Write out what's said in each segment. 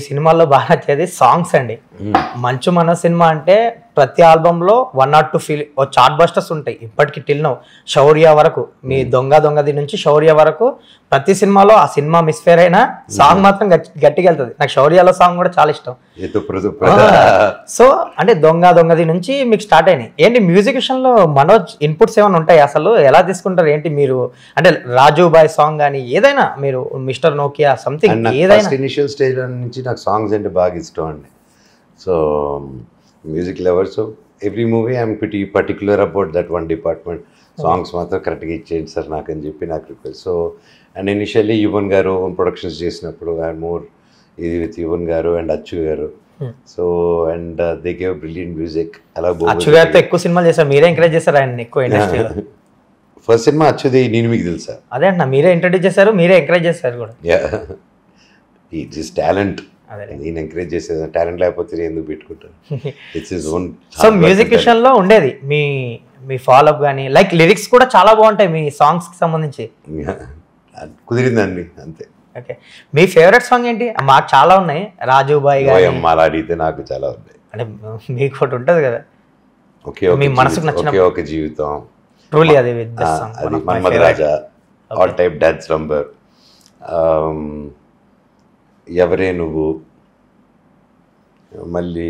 సినిమాల్లో బాగా నచ్చేది సాంగ్స్ అండి. మంచు మన సినిమా అంటే ప్రతి ఆల్బంలో 1 or 2 చార్ట్ బస్టర్స్ ఉంటాయి ఇప్పటికి టిల్ నౌ. శౌర్య వరకు, మీ దొంగది నుంచి శౌర్య వరకు ప్రతి సినిమాలో ఆ సినిమా మిస్ఫేర్ అయినా సాంగ్ మాత్రం గట్టిగా వెళ్తుంది. నాకు శౌర్యలో సాంగ్ కూడా చాలా ఇష్టం. సో అంటే దొంగది నుంచి మీకు స్టార్ట్ అయినాయి. ఏంటి మ్యూజిక్ విషయంలో మనోజ్ ఇన్పుట్స్ ఏమైనా ఉంటాయి? అసలు ఎలా తీసుకుంటారు ఏంటి మీరు? అంటే రాజుబాయ్ సాంగ్ కానీ ఏదైనా, మీరు మిస్టర్ నోకియా సంథింగ్ ఏదైనా. ఇనిషియల్ స్టేజ్ నుంచి నాకు సాంగ్స్ అంటే బాగా ఇష్టం అండి. So music lover, so every movie I'm pretty particular about that one department. Songs మాత్రం కరెక్ట్గా ఇచ్చేయండి సార్ నాకు అని చెప్పి నాకు request. So and initially Yuvan గారు ప్రొడక్షన్స్ చేసినప్పుడు అండ్ మోర్ ఇది విత్ యువన్ గారు అండ్ అచ్చు గారు. So and they gave brilliant music. అలా అచ్చు గారితో ఎక్కువ సినిమాలు చేశారు, మీరే ఎంకరేజ్ చేశారు ఆయన ఎక్కువ ఇండస్ట్రీలో. ఫస్ట్ సినిమా అచ్చుది నేను మీకు తెలుసా? అదే అన్న, మీరే ఇంట్రడ్యూస్ చేశారు, మీరే ఎంకరేజ్ చేశారు కూడా. It's his talent. నేను ఎంకరేజ్ చేసేది టాలెంట్ లేకపోతే ఎందుకు పెట్టుకుంటాను. It's his own. So music విషయంలో ఉండేది మీ ఫాలో అప్ కానీ లైక్ లిరిక్స్ కూడా చాలా బాగుంటాయి మీ సాంగ్స్ కి సంబంధించి. కుదిరిందండి అంతే. ఓకే, మీ ఫేవరెట్ సాంగ్ ఏంటి? మాకు చాలా ఉన్నాయి. రాజుబాయ్ గారి అలా అడిగితే నాకు చాలా ఉన్నాయి. అంటే మీకు ఒకటి ఉంటుంది కదా, మీ మనసుకు నచ్చిన ఒక జీవితం, ట్రూలీ అది మన్మథ రాజా, ఆల్ టైప్ డాన్స్ నంబర్, ఎవరే నువ్వు, మళ్ళీ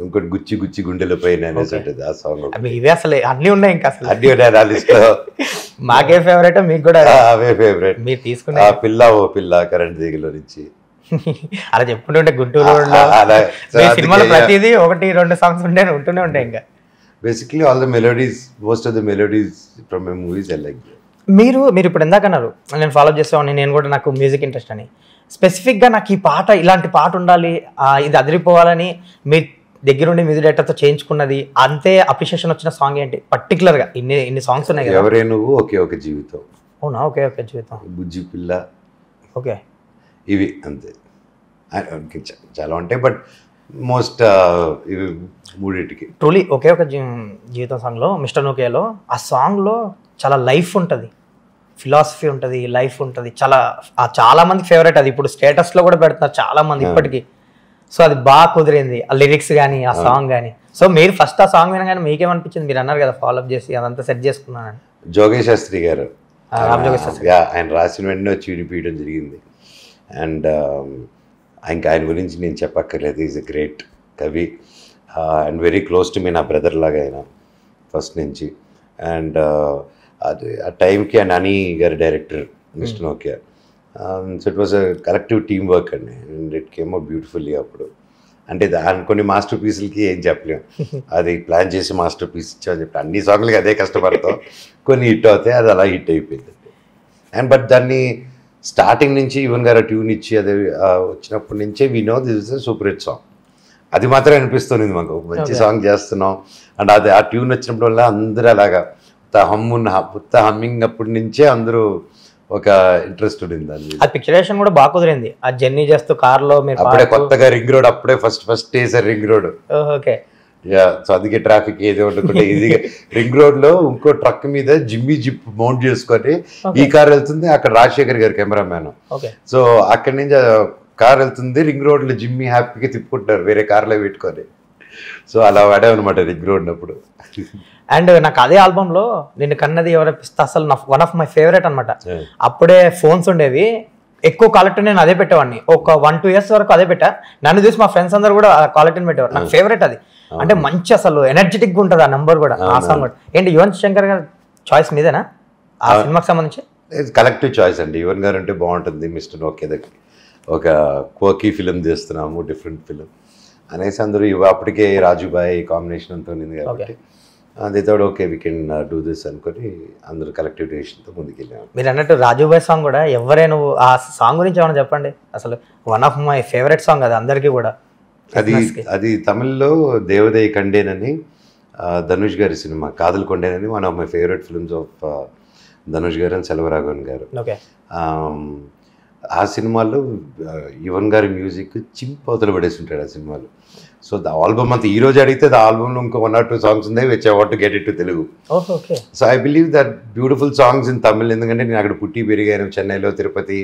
ఇంకోటి గుచ్చి గుచ్చి గుండెల పైన అనేసి ఉంటుంది ఆ సాంగ్. ఇవే అసలు అన్నీ ఉన్నాయి, ఇంకా అసలు అన్నీ ఉన్నాయి నా లిస్ట్ లో. మాకే ఫేవరెట్, మీకు కూడా అవే ఫేవరెట్. మీరు తీసుకున్న పిల్ల ఓ పిల్ల కరెంట్ దిగులో నుంచి అలా చెప్పుకుంటుంటే గుంటూరు సినిమాలో ప్రతిదీ 1-2 సాంగ్స్ ఉంటూనే ఉంటాయి. ఇంకా basically all the melodies, most of the melodies from my movies I like. మీరు ఇప్పుడు ఎందాక అన్నారు నేను ఫాలో చేస్తామని, నేను కూడా నాకు మ్యూజిక్ ఇంట్రెస్ట్ అని. స్పెసిఫిక్గా నాకు ఈ పాట, ఇలాంటి పాట ఉండాలి, ఇది అదిరిపోవాలని మీ దగ్గరుండి మ్యూజిక్ డైరెక్టర్తో చేయించుకున్నది, అంతే అప్రిషియేషన్ వచ్చిన సాంగ్ ఏంటి పర్టికులర్గా? ఇన్ని సాంగ్స్ ఉన్నాయి కదా. ఎవరే నువ్వు, ఒకే ఒక జీవితం. అవునా? ఒకే ఒక జీవితం, బుజ్జి పిల్ల, ఓకే, ఇవి అంతే. చాలా ఉంటాయి బట్ మోస్ట్ ఇవి మూడింటికి. ట్రూలీ ఒకే ఒక జీవితం సాంగ్లో, మిస్టర్ నోకియాలో ఆ సాంగ్లో చాలా లైఫ్ ఉంటుంది, ఫిలాసఫీ ఉంటుంది, లైఫ్ ఉంటుంది. చాలా మందికి ఫేవరెట్ అది. ఇప్పుడు స్టేటస్లో కూడా పెడుతున్నారు చాలా మంది ఇప్పటికీ. సో అది బాగా కుదిరింది, ఆ లిరిక్స్ కానీ ఆ సాంగ్ కానీ. సో మీరు ఫస్ట్ ఆ సాంగ్ వినగానే మీకేమనిపించింది? మీరు అన్నారు కదా ఫాలోఅప్ చేసి అదంతా సెట్ చేసుకున్నాను. జోగేష్ శాస్త్రి గారు ఆయన రాసిన వెంటనే వచ్చి వినిపించడం జరిగింది. అండ్ ఇంకా ఆయన గురించి నేను చెప్పక్కర్లేదు. ఈజ్ ఎ గ్రేట్ కవి and very close to me, నా బ్రదర్ లాగా ఆయన ఫస్ట్ నుంచి. అండ్ అది ఆ టైంకి అండ్ అని గారి director mister Nokia. So it was a collective team work అండి. And it came out beautifully. అప్పుడు అంటే కొన్ని మాస్టర్ పీసులకి ఏం చెప్పలేము, అది ప్లాన్ చేసి మాస్టర్ పీస్ ఇచ్చామని చెప్పి అన్ని సాంగ్లకి అదే కష్టపడతాం. కొన్ని హిట్ అవుతాయి, అది అలా హిట్ అయిపోయింది. అండ్ బట్ దాన్ని స్టార్టింగ్ నుంచి యువన్ గారు ట్యూన్ ఇచ్చి అదే వచ్చినప్పటి నుంచే we know this is a super hit song. అది మాత్రం అనిపిస్తుంది మాకు, మంచి సాంగ్ చేస్తున్నాం. అండ్ అది ఆ ట్యూన్ వచ్చినప్పుడు వల్ల అందరూ అలాగా హమ్మింగ్ అప్పటి నుంచే అందరూ ఒక ఇంట్రెస్ట్ ఉంది దాన్ని. ఆ పిక్చరేషన్ కూడా బాగా కుదిరింది. ఆ జర్నీ చేస్తూ కార్లో మీరు అప్పుడే కొత్తగా రింగ్ రోడ్, అప్పుడే ఫస్ట్ వేసారు రింగ్ రోడ్. ఓకే, సో అందుకే ట్రాఫిక్ ఏది ఉండకుండా ఈజీగా రింగ్ రోడ్ లో ఇంకో ట్రక్ మీద జిమ్మీ జిప్ మౌంట్ చేసుకొని ఈ కార్ వెళ్తుంది, అక్కడ రాజశేఖర్ గారు కెమెరామ్యాన్. సో అక్కడి నుంచి కార్ వెళ్తుంది, రింగ్ రోడ్ లో జిమ్మీ హ్యాపీగా తిప్పుకుంటారు వేరే కార్లో పెట్టుకొని. సో అలా వాడామన్నమాట రింగ్ రోడ్ అప్పుడు. అండ్ నాకు అదే ఆల్బంలో నిన్ను కన్నది ఎవరైపిస్తే అసలు వన్ ఆఫ్ మై ఫేవరెట్ అనమాట. అప్పుడే ఫోన్స్ ఉండేవి, ఎక్కువ క్వాలిటీ నేను అదే పెట్టేవాడిని. ఒక 1-2 years వరకు అదే పెట్టా. నన్ను చూసి మా ఫ్రెండ్స్ అందరూ కూడా క్వాలిటీని పెట్టేవారు. నాకు ఫేవరెట్ అది. అంటే మంచి అసలు ఎనర్జెటిక్గా ఉంటుంది ఆ నెంబర్ కూడా, ఆ సాంగ్ కూడా. ఏంటి యువన్ శంకర్ గారు చాయిస్ మీదేనా ఆ సినిమాకి సంబంధించి? కలెక్టివ్ చాయిస్ అండి. యువన్ గారు అంటే బాగుంటుంది, మిస్టర్ నోకియా దగ్గర ఒక కోకీ ఫిలిం తీస్తున్నాము, డిఫరెంట్ ఫిలిం అనేసి అందరూ అప్పటికే రాజుబాయ్ కాంబినేషన్ అంతా ఉంది కాబట్టి they thought okay we can do this అనుకొని అందరూ కలెక్టివ్ డెసిషన్తో ముందుకెళ్ళాము. మీరు అన్నట్టు రాజుబాయ్ సాంగ్ కూడా ఎవరే నువ్వు, ఆ సాంగ్ గురించి ఏమైనా చెప్పండి. అసలు one of my favourite song అది అందరికీ కూడా. అది తమిళ్లో దేవదయ కండేనని ధనుష్ గారి సినిమా, కాదల్ కొండేనని one of my favourite films of Dhanush గారు అండ్ సెల్వరాఘవన్ గారు. ఆ సినిమాలో యువన్ గారి మ్యూజిక్ చింపవతలు పడేసి ఉంటాడు ఆ సినిమాలో. సో ద ఆల్బమ్ అంతా ఈ రోజు అడిగితే ద ఆల్బమ్లో ఇంకో 1 or 2 సాంగ్స్ ఉన్నాయి which I want to get it to Telugu. So I believe that beautiful songs in Tamil. ఎందుకంటే నేను అక్కడ పుట్టి పెరిగాను, చెన్నైలో, తిరుపతి,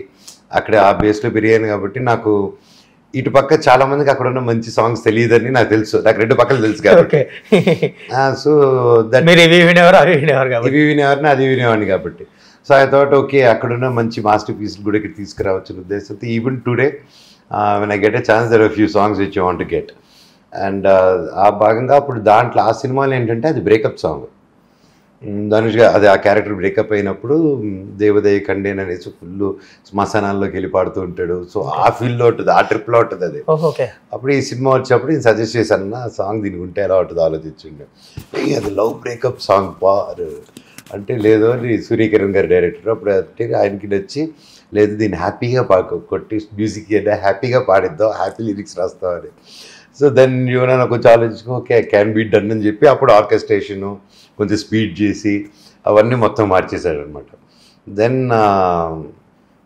అక్కడ ఆ బేస్లో పెరిగాను కాబట్టి నాకు ఇటు పక్క చాలా మందికి అక్కడ ఉన్న మంచి సాంగ్స్ తెలియదని నాకు తెలుసు, నాకు రెండు పక్కలు తెలుసు కాబట్టి. సో దట్ మీరు ఇవి వినేవారు అవి వినేవారు కాబట్టి ఇవి వినేవారిని అది వినేవాడిని కాబట్టి. సో ఐ థాట్ ఓకే అక్కడున్న మంచి మాస్టర్ పీస్లు కూడా ఇక్కడ తీసుకురావచ్చు ఉద్దేశంతో even today when I get a chance there are few songs which I want to get. And ఆ భాగంగా అప్పుడు దాంట్లో ఆ సినిమాలో ఏంటంటే అది బ్రేకప్ సాంగ్. ధనుష్ అది ఆ క్యారెక్టర్ బ్రేకప్ అయినప్పుడు దేవదయ కండేన్ అనేసి ఫుల్ శ్మశానాల్లోకి వెళ్ళి పాడుతూ ఉంటాడు. సో ఆ ఫీల్డ్లో ఉంటుంది, ఆ ట్రిప్లో ఉంటుంది అది. ఓకే అప్పుడు ఈ సినిమా వచ్చినప్పుడు నేను సజెస్ట్ చేశాను ఆ సాంగ్ దీనికి ఉంటే ఎలా ఉంటుంది ఆలోచించుండే. అది లవ్ బ్రేకప్ సాంగ్ పారు అంటే లేదు అని సూర్యకిరణ్ గారు డైరెక్టర్. అప్పుడు అంటే ఆయనకి నచ్చి లేదు దీన్ని హ్యాపీగా కొట్టి మ్యూజిక్ హ్యాపీగా పాడిద్దాం, హ్యాపీ లిరిక్స్ రాస్తాం అని. సో దెన్ ఎవరైనా కొంచెం ఆలోచించుకో ఓకే క్యాన్ బీ డన్ అని చెప్పి అప్పుడు ఆర్కెస్ట్రేషను కొంచెం స్పీడ్ చేసి అవన్నీ మొత్తం మార్చేశాడు అనమాట. దెన్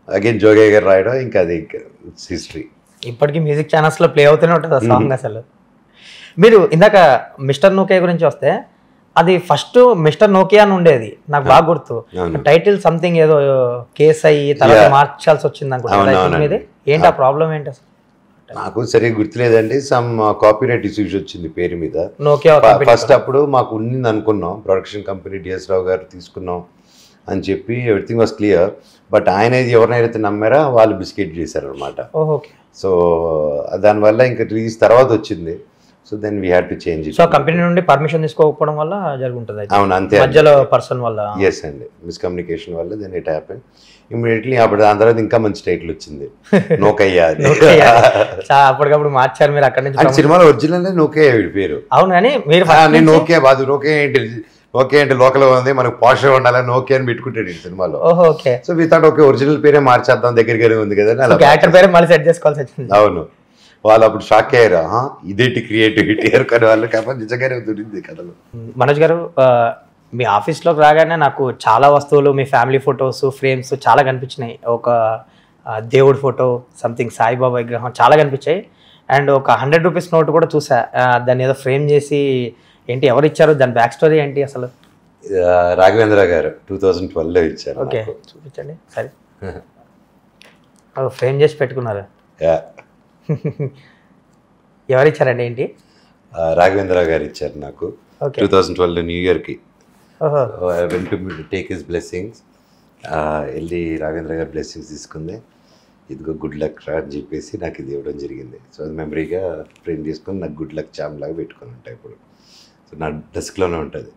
అగైన్ జోగయ్య గారు రాయడం ఇంకా అది ఇట్స్ హిస్టరీ. ఇప్పటికీ మ్యూజిక్ ఛానల్స్లో ప్లే అవుతూనే ఉంటుంది ఆ సాంగ్. అసలు మీరు ఇందాక మిస్టర్ నోకియా గురించి వస్తే అది ఫస్ట్ మిస్టర్ నోకియా అని ఉండేది నాకు బాగా గుర్తు. టైటిల్ సంథింగ్ ఏదో కేస్ అయ్యి తర్వాత మార్చాల్సి వచ్చింది అనుకుంటా. ఏంటి ఆ ప్రాబ్లం ఏంటి అసలు? నాకు సరిగ్గా గుర్తులేదండి. సమ్ కాపీరైట్ ఇష్యూస్ వచ్చింది పేరు మీద. నోకియా ఫస్ట్ అప్పుడు మాకు ఉండింది అనుకున్నాం, ప్రొడక్షన్ కంపెనీ డిఎస్ రావు గారు తీసుకున్నాం అని చెప్పి ఎవ్రీథింగ్ వాస్ క్లియర్. బట్ ఆయన ఎవరినైతే నమ్మారో వాళ్ళు బిస్కెట్ చేశారు అనమాట. సో దానివల్ల ఇంకా రిలీజ్ తర్వాత వచ్చింది. So then we had to change it. So company నుండి పర్మిషన్ తీసుకోకపోవడం వల్ల జరుగుతుంది. అవును అంతే, మధ్యలో పర్సన్ వల్ల. ఎస్ అండి, మిస్కమ్యూనికేషన్ వల్ల దెన్ ఇట్ హ్యాపెన్ ఇమీడియట్లీ. అప్పుడు దాని తర్వాత ఇంకా మంచి టైటిల్ వచ్చింది నోకయ్య. అప్పటికప్పుడు మార్చారు మీరు అక్కడ నుంచి. సినిమాలో ఒరిజినల్ నోకయ్య వీడి పేరు. అవును కానీ మీరు నేను నోకియా బాదు నోకియా ఏంటి ఓకే అంటే లోకల్ ఉంది మనకు పాష్ ఉండాలని నోకియా అని పెట్టుకుంటాడు ఈ సినిమాలో. So we thought okay original పేరే మార్చేద్దాం దగ్గరగానే ఉంది కదా, క్యారెక్టర్ పేరే మళ్ళీ సెట్ చేసుకోవాల్సి వచ్చింది. అవును, వాళ్ళు అప్పుడు షాక్ అయ్యారు ఇదేంటి క్రియేటివిటీ కానీ వాళ్ళు కాబట్టి నిజంగానే దొరికింది కథలు. మనోజ్ గారు మీ ఆఫీస్లోకి రాగానే నాకు చాలా వస్తువులు మీ ఫ్యామిలీ ఫొటోస్ ఫ్రేమ్స్ చాలా కనిపించినాయి. ఒక దేవుడి ఫోటో సంథింగ్ సాయిబాబా విగ్రహం చాలా కనిపించాయి. అండ్ ఒక 100 రూపీస్ నోట్ కూడా చూసా, దాన్ని ఏదో ఫ్రేమ్ చేసి ఏంటి ఎవరు ఇచ్చారు, దాని బ్యాక్ స్టోరీ ఏంటి అసలు? రాఘవేంద్ర గారు 2012లో ఇచ్చారు. ఓకే చూపించండి సరే. ఫ్రేమ్ చేసి పెట్టుకున్నారు. ఎవరు ఇచ్చారండి ఏంటి? రాఘవేంద్ర గారు ఇచ్చారు నాకు 2012 న్యూ ఇయర్కి. Went to take his blessings. వెళ్ళి రాఘవేంద్ర గారి బ్లెస్సింగ్స్ తీసుకుంది. ఇదిగో గుడ్ లక్ రా అని చెప్పేసి నాకు ఇది ఇవ్వడం జరిగింది. సో అది మెమరీగా ఫ్రేమ్ తీసుకొని నాకు గుడ్ లక్ చామ్ లాగా పెట్టుకొని ఉంటాయి ఇప్పుడు. సో నా డెస్క్లోనే ఉంటుంది.